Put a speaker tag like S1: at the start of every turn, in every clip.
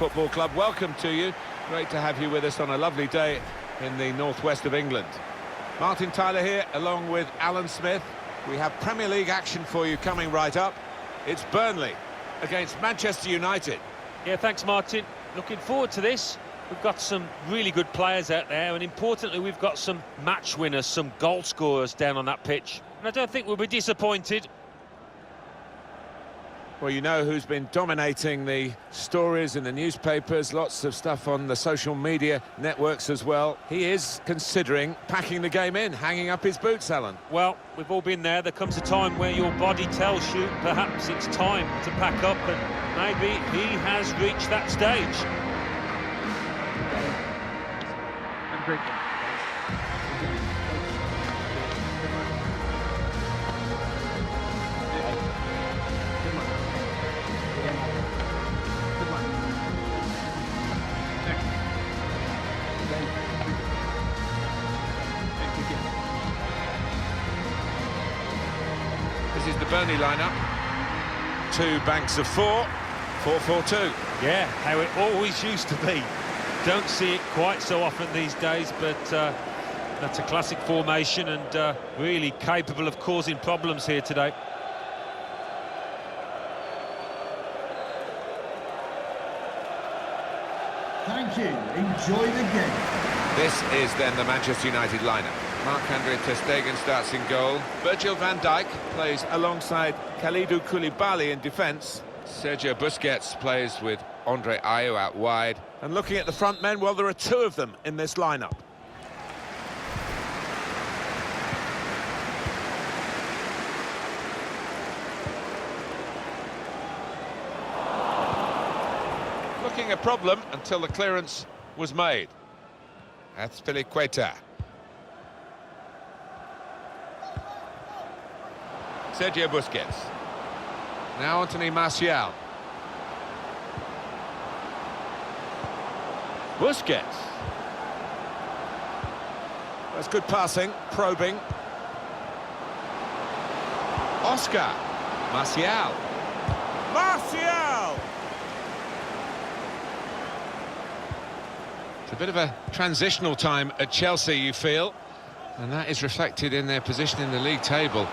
S1: Football Club. Welcome to you. Great to have you with us on a lovely day in the northwest of England. Martin Tyler here, along with Alan Smith. We have Premier League action for you coming right up. It's Burnley against Manchester United.
S2: Yeah, thanks, Martin. Looking forward to this. We've got some really good players out there, and importantly, we've got some match winners, some goal scorers down on that pitch. And I don't think we'll be disappointed.
S1: Well, you know who's been dominating the stories in the newspapers, lots of stuff on the social media networks as well. He is considering packing the game in, hanging up his boots, Alan.
S2: Well, we've all been there. There comes a time where your body tells you perhaps it's time to pack up, and maybe he has reached that stage.
S3: Great.
S1: This is the Burnley lineup. Two banks of four, 4-4-2.
S2: Yeah, how it always used to be. Don't see it quite so often these days, but that's a classic formation and really capable of causing problems here today.
S4: Thank you. Enjoy the game.
S1: This is then the Manchester United lineup. Marc-Andre ter Stegen starts in goal. Virgil van Dijk plays alongside Kalidou Koulibaly in defence. Sergio Busquets plays with Andre Ayew out wide. And looking at the front men, well, there are two of them in this lineup. Looking a problem until the clearance was made. That's Azpilicueta. Sergio Busquets. Now Anthony Martial. Busquets. That's good passing, probing. Oscar. Martial. Martial! It's a bit of a transitional time at Chelsea, you feel, and that is reflected in their position in the league table.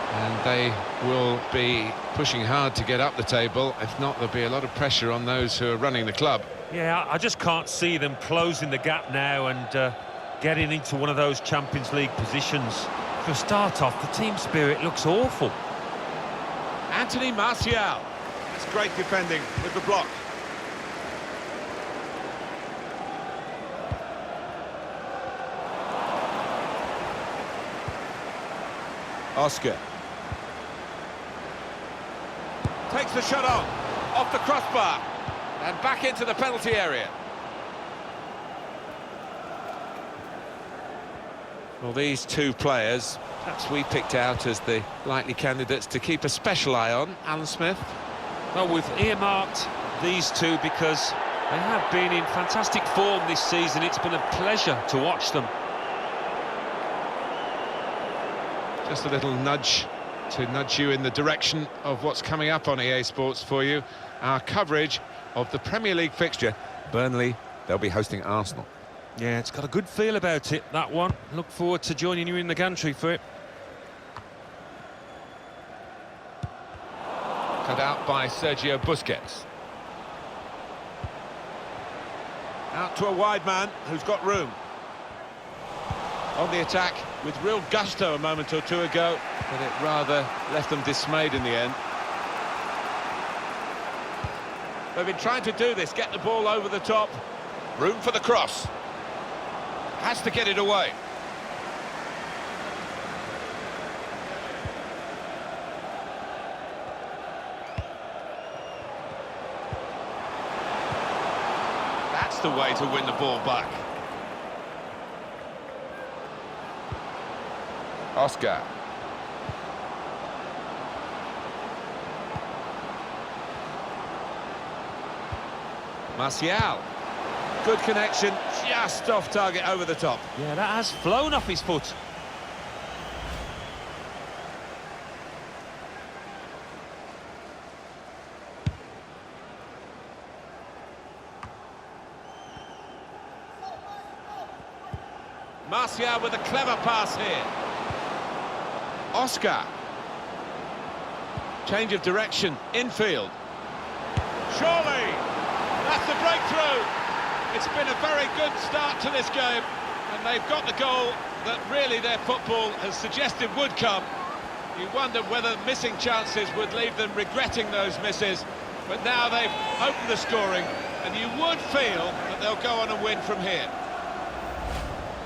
S1: And they will be pushing hard to get up the table. If not, there'll be a lot of pressure on those who are running the club.
S2: Yeah, I just can't see them closing the gap now and getting into one of those Champions League positions. For a start off, the team spirit looks awful.
S1: Anthony Martial. That's great defending with the block. Oscar. Takes the shot on, off the crossbar, and back into the penalty area. Well, these two players, perhaps we picked out as the likely candidates to keep a special eye on. Alan Smith?
S2: Well, we've earmarked these two because they have been in fantastic form this season. It's been a pleasure to watch them.
S1: Just a little nudge to nudge you in the direction of what's coming up on EA Sports for you. Our coverage of the Premier League fixture. Burnley, they'll be hosting Arsenal.
S2: Yeah, it's got a good feel about it, that one. Look forward to joining you in the gantry for it.
S1: Cut out by Sergio Busquets. Out to a wide man who's got room. On the attack with real gusto a moment or two ago, but it rather left them dismayed in the end. They've been trying to do this, get the ball over the top. Room for the cross. Has to get it away. That's the way to win the ball back. Oscar. Martial. Good connection, just off target over the top.
S2: Yeah, that has flown off his foot.
S1: Martial with a clever pass here. Oscar. Change of direction, infield. Surely, that's the breakthrough. It's been a very good start to this game, and they've got the goal that really their football has suggested would come. You wonder whether missing chances would leave them regretting those misses, but now they've opened the scoring, and you would feel that they'll go on and win from here.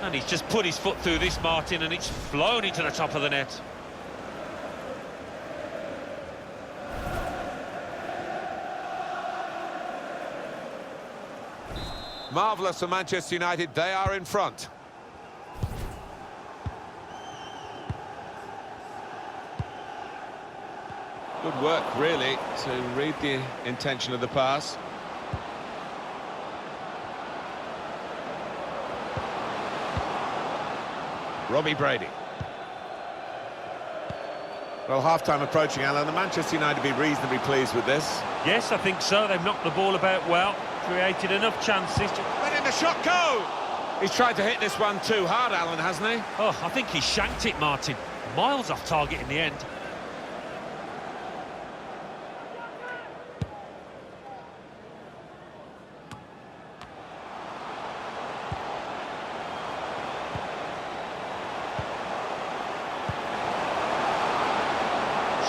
S2: And he's just put his foot through this, Martin, and it's flown into the top of the net.
S1: Marvellous for Manchester United, they are in front. Good work, really, to read the intention of the pass. Robbie Brady. Well, half-time approaching, Alan. The Manchester United will be reasonably pleased with this.
S2: Yes, I think so. They've knocked the ball about well, created enough chances.
S1: Letting the shot go! He's tried to hit this one too hard, Alan, hasn't he?
S2: Oh, I think he shanked it, Martin. Miles off target in the end.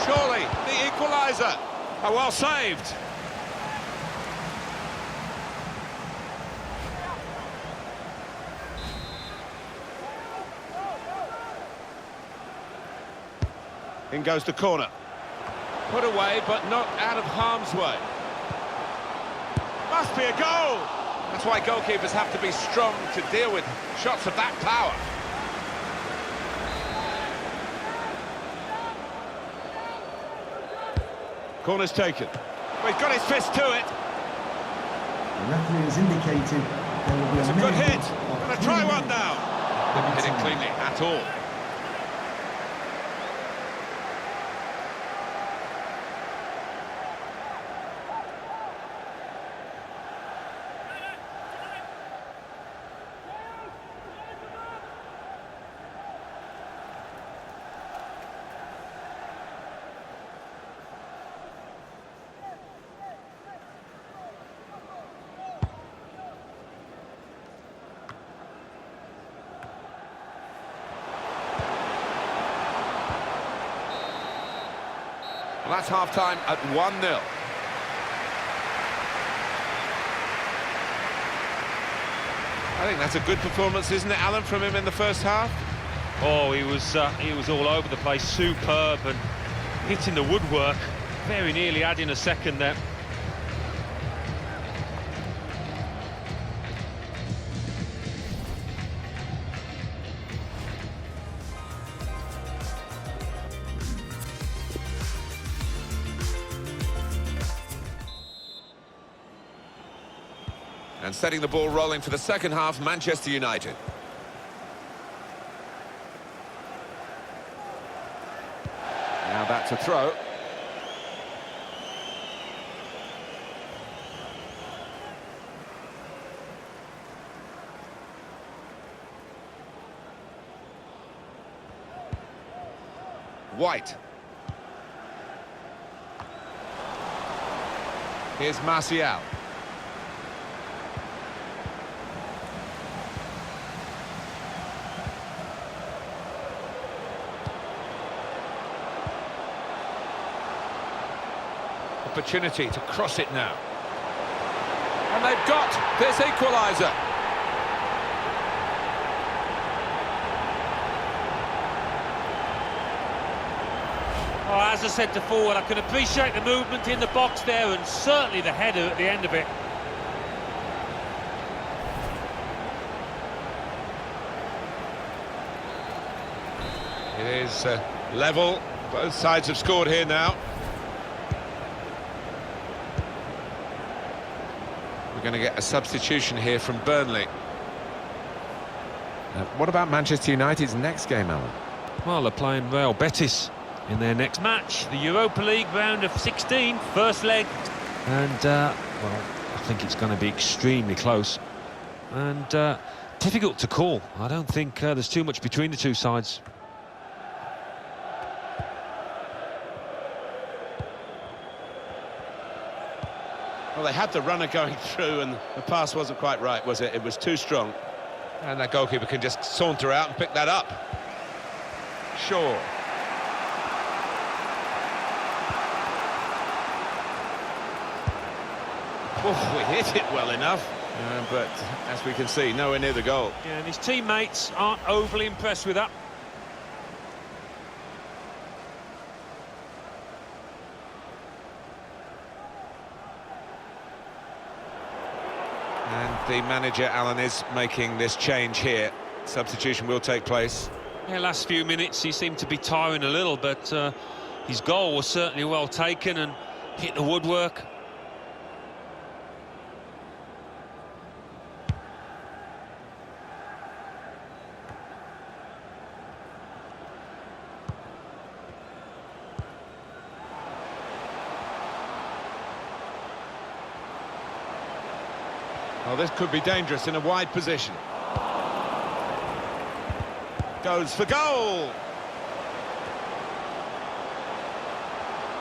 S1: Surely, the equaliser. Oh, well saved. In goes the corner. Put away, but not out of harm's way. Must be a goal! That's why goalkeepers have to be strong to deal with shots of that power. Corner's taken. Well, he's got his fist to it.
S4: The referee has indicated there will be
S1: It's a good hit.
S4: of
S1: Gonna try one now. Didn't hit it cleanly at all. Well, that's half-time at 1-0. I think that's a good performance, isn't it, Alan, from him in the first half?
S2: Oh, he was all over the place, superb and hitting the woodwork. Very nearly adding a second there.
S1: And setting the ball rolling for the second half, Manchester United. Now that's a throw. White. Here's Martial. Opportunity to cross it now. And they've got this equaliser.
S2: Oh, as I said to forward, I can appreciate the movement in the box there and certainly the header at the end of it.
S1: It is level. Both sides have scored here now. We're going to get a substitution here from Burnley. What about Manchester United's next game, Alan?
S2: Well, they're playing Real Betis in their next match, the Europa League round of 16, first leg. And, well, I think it's going to be extremely close. And Difficult to call. I don't think there's too much between the two sides.
S5: Well, they had the runner going through and the pass wasn't quite right, was it? It was too strong.
S1: And that goalkeeper can just saunter out and pick that up. Shaw. Oh, we hit it well enough. But as we can see, nowhere near the goal.
S2: Yeah, and his teammates aren't overly impressed with that.
S1: And the manager, Alan, is making this change here. Substitution will take place.
S2: Yeah, last few minutes he seemed to be tiring a little, but his goal was certainly well taken and hit the woodwork.
S1: Well, this could be dangerous in a wide position. Goes for goal!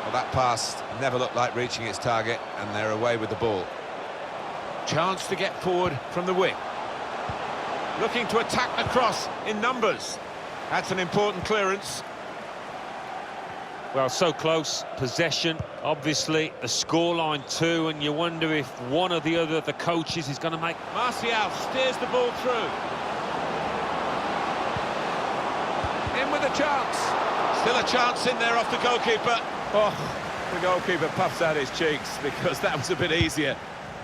S1: Well, that pass never looked like reaching its target, and they're away with the ball. Chance to get forward from the wing. Looking to attack the cross in numbers. That's an important clearance.
S2: Well, so close, possession, obviously, the scoreline too, and you wonder if one or the other of the coaches is going to make...
S1: Martial steers the ball through. In with a chance. Still a chance in there off the goalkeeper. Oh, the goalkeeper puffs out his cheeks because that was a bit easier.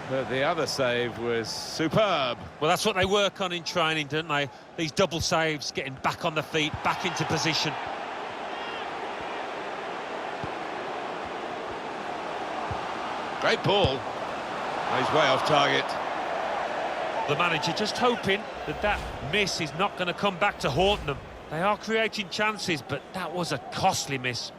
S1: But the other save was superb.
S2: Well, that's what they work on in training, don't they? These double saves, getting back on the feet, back into position.
S1: Great ball. He's way off target.
S2: The manager just hoping that that miss is not going to come back to haunt them. They are creating chances, but that was a costly miss.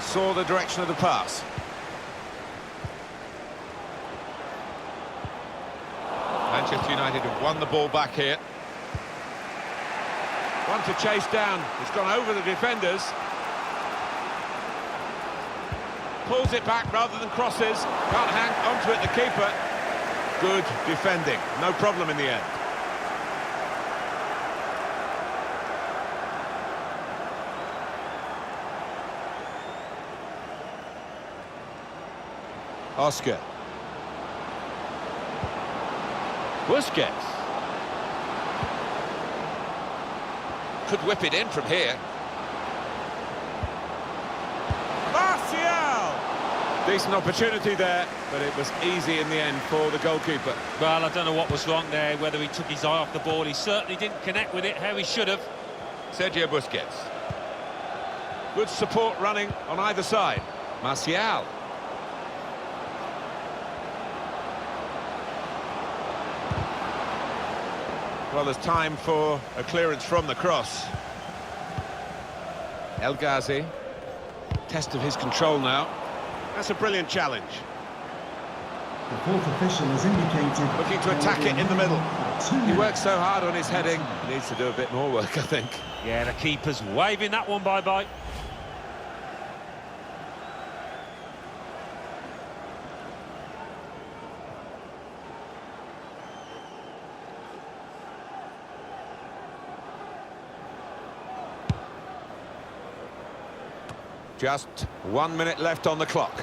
S1: Saw the direction of the pass. Manchester United have won the ball back here. One to chase down. It's gone over the defenders. Pulls it back rather than crosses. Can't hang onto it, the keeper. Good defending. No problem in the end. Oscar. Busquets. Could whip it in from here. Martial! Decent opportunity there, but it was easy in the end for the goalkeeper.
S2: Well, I don't know what was wrong there, whether he took his eye off the ball. He certainly didn't connect with it how he should have.
S1: Sergio Busquets. Good support running on either side. Martial. Well, there's time for a clearance from the cross. El Ghazi. Test of his control now. That's a brilliant challenge.
S4: The fourth official has indicated...
S1: Looking to attack it in the middle. He works so hard on his heading. He needs to do a bit more work, I think.
S2: Yeah, the keeper's waving that one bye-bye.
S1: Just 1 minute left on the clock.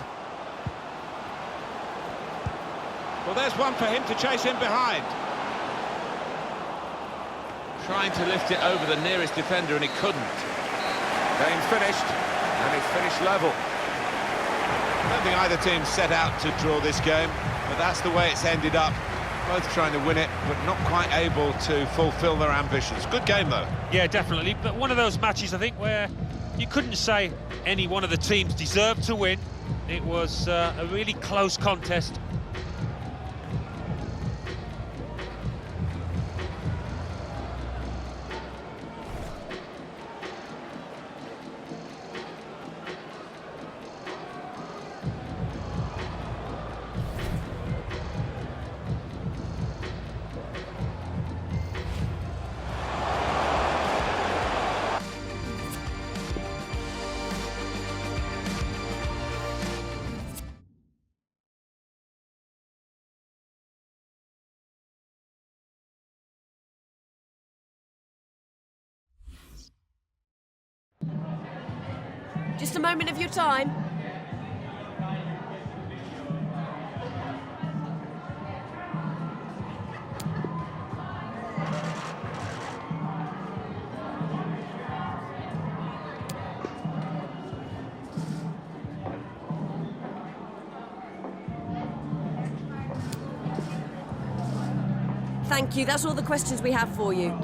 S1: Well, there's one for him to chase in behind. Trying to lift it over the nearest defender, and he couldn't. Game finished, and it's finished level. I don't think either team set out to draw this game, but that's the way it's ended up. Both trying to win it, but not quite able to fulfil their ambitions. Good game, though.
S2: Yeah, definitely. But one of those matches, I think, where you couldn't say any one of the teams deserved to win. It was a really close contest.
S6: Just a moment of your time. Thank you. That's all the questions we have for you.